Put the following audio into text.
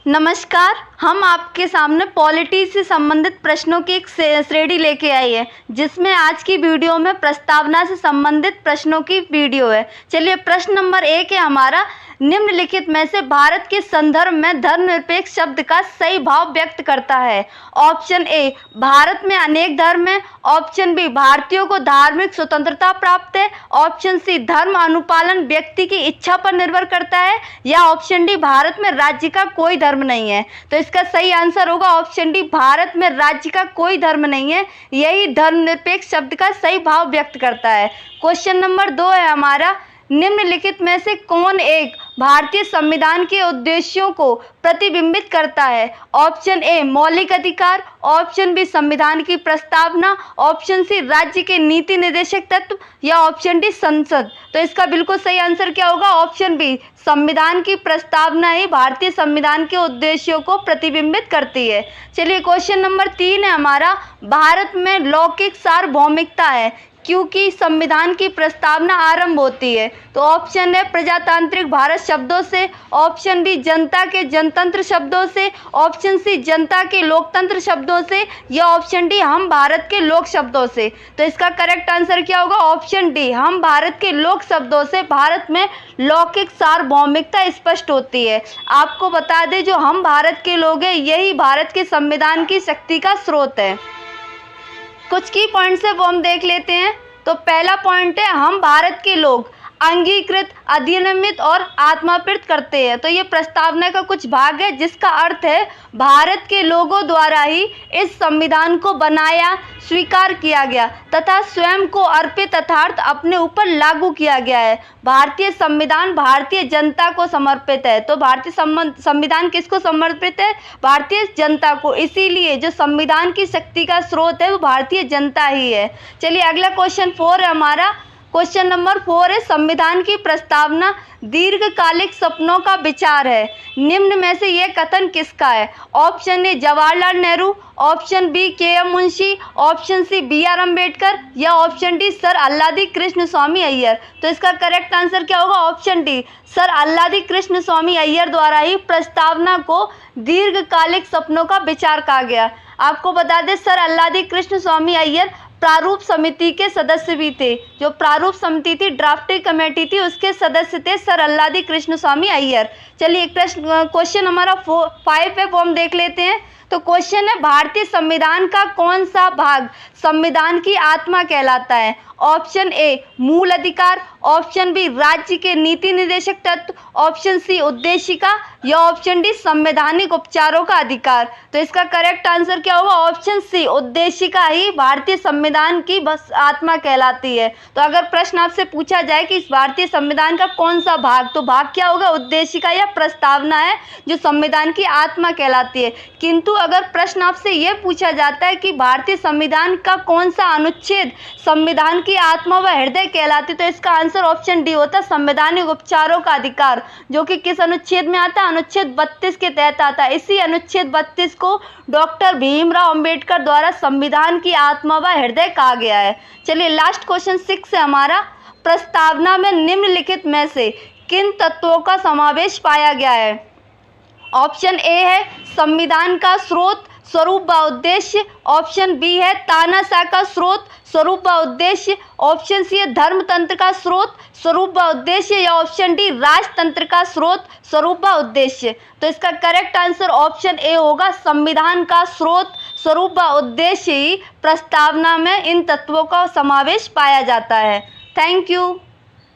नमस्कार। हम आपके सामने पॉलिटी से संबंधित प्रश्नों की एक श्रेणी लेके आई है, जिसमें आज की वीडियो में प्रस्तावना से संबंधित प्रश्नों की वीडियो है। चलिए, प्रश्न नंबर 1 है हमारा, निम्नलिखित में से भारत के संदर्भ में धर्मनिरपेक्ष शब्द का सही भाव व्यक्त करता है। ऑप्शन ए, भारत में अनेक धर्म है। ऑप्शन बी, भारतीयों को धार्मिक स्वतंत्रता प्राप्त है। ऑप्शन सी, धर्म अनुपालन व्यक्ति की इच्छा पर निर्भर करता है। या ऑप्शन डी, भारत में राज्य का कोई धर्म नहीं है। तो इसका सही आंसर होगा ऑप्शन डी, भारत में राज्य का कोई धर्म नहीं है। यही धर्मनिरपेक्ष शब्द का सही भाव व्यक्त करता है। क्वेश्चन नंबर 2 है हमारा, निम्नलिखित में से कौन एक भारतीय संविधान के उद्देश्यों को प्रतिबिंबित करता है। ऑप्शन ए, मौलिक अधिकार। ऑप्शन बी, संविधान की प्रस्तावना। ऑप्शन सी, राज्य के नीति निर्देशक तत्व। या ऑप्शन डी, संसद। तो इसका बिल्कुल सही आंसर क्या होगा? ऑप्शन बी, संविधान की प्रस्तावना ही भारतीय संविधान के उद्देश्यों को प्रतिबिंबित करती है। चलिए, क्वेश्चन नंबर 3 है हमारा, भारत में लौकिक सार्वभौमिकता है क्योंकि संविधान की प्रस्तावना आरंभ होती है। तो ऑप्शन है प्रजातांत्रिक भारत शब्दों से। ऑप्शन बी, जनता के जनतंत्र शब्दों से। ऑप्शन सी, जनता के लोकतंत्र शब्दों से। या ऑप्शन डी, हम भारत के लोक शब्दों से। तो इसका करेक्ट आंसर क्या होगा? ऑप्शन डी, हम भारत के लोक शब्दों से भारत में लौकिक सार्वभौमिकता स्पष्ट होती है। आपको बता दें, जो हम भारत के लोग हैं, यही भारत के संविधान की शक्ति का स्रोत है। कुछ की पॉइंट्स है वो हम देख लेते हैं। तो पहला पॉइंट है, हम भारत के लोग अंगीकृत, अधिनियमित और आत्मापित करते हैं। तो ये प्रस्तावना का कुछ भाग है, जिसका अर्थ है भारत के लोगों द्वारा ही इस संविधान को बनाया, स्वीकार किया गया तथा स्वयं को अर्पित अर्थात अपने ऊपर लागू किया गया है। भारतीय संविधान भारतीय जनता को समर्पित है। तो भारतीय संविधान किसको समर्पित है? भारतीय जनता को। इसीलिए जो संविधान की शक्ति का स्रोत है वो भारतीय जनता ही है। चलिए, अगला क्वेश्चन 4 है हमारा। क्वेश्चन नंबर 4 है, संविधान की प्रस्तावना दीर्घकालिक सपनों का विचार है। निम्न में से यह कथन किसका है? Option A, Jawaharlal Nehru. Option B, KM. Munshi. Option C, BR. Ambedkar. या option D, sir Alladi Krishna Swami Iyer. तो इसका करेक्ट आंसर क्या होगा? Option D, sir Alladi Krishna Swami Iyer द्वारा ही प्रस्तावना को दीर्घकालिक सपनों का विचार कहा गया। आपको बता दें, सर अल्लादी कृष्ण स्वामी अय्यर प्रारूप समिति के सदस्य भी थे। जो प्रारूप समिति थी, ड्राफ्टिंग कमेटी थी, उसके सदस्य थे सर अल्लादी कृष्ण स्वामी अय्यर। चलिए, क्वेश्चन हमारा 5 है वो हम देख लेते हैं। तो क्वेश्चन है, भारतीय संविधान का कौन सा भाग संविधान की आत्मा कहलाता है? ऑप्शन ए, मूल अधिकार। ऑप्शन बी, राज्य के नीति निर्देशक तत्व। ऑप्शन सी, उद्देशिका। या ऑप्शन डी, संवैधानिक उपचारों का अधिकार। तो इसका करेक्ट आंसर क्या होगा? ऑप्शन सी, उद्देशिका ही भारतीय संविधान की बस आत्मा कहलाती है। तो अगर प्रश्न आपसे पूछा जाए कि इस भारतीय संविधान का कौन सा भाग, तो भाग क्या होगा? उद्देशिका या प्रस्तावना है जो संविधान की आत्मा कहलाती है। किंतु अगर प्रश्न आपसे यह पूछा जाता है कि भारतीय संविधान का कौन सा अनुच्छेद संविधान की आत्मा व हृदय कहलाती, तो इसका आंसर ऑप्शन डी होता है, संवैधानिक उपचारों का अधिकार, जो कि किस अनुच्छेद में आता है? अनुच्छेद 32 के तहत आता है। इसी अनुच्छेद 32 को डॉक्टर भीमराव अंबेडकर द्वारा संविधान की आत्मा व हृदय कहा गया है। चलिए, लास्ट क्वेश्चन 6 है हमारा, प्रस्तावना में निम्नलिखित में से किन तत्वों का समावेश पाया गया है? ऑप्शन ए है संविधान का स्रोत, स्वरूप व उद्देश्य। ऑप्शन बी है तानाशाह का स्रोत, स्वरूप व उद्देश्य। ऑप्शन सी है धर्मतंत्र का स्रोत, स्वरूप व उद्देश्य। या ऑप्शन डी, राजतंत्र का स्रोत, स्वरूप व उद्देश्य। तो इसका करेक्ट आंसर ऑप्शन ए होगा, संविधान का स्रोत, स्वरूप व उद्देश्य ही प्रस्तावना में इन तत्वों का समावेश पाया जाता है। Thank you.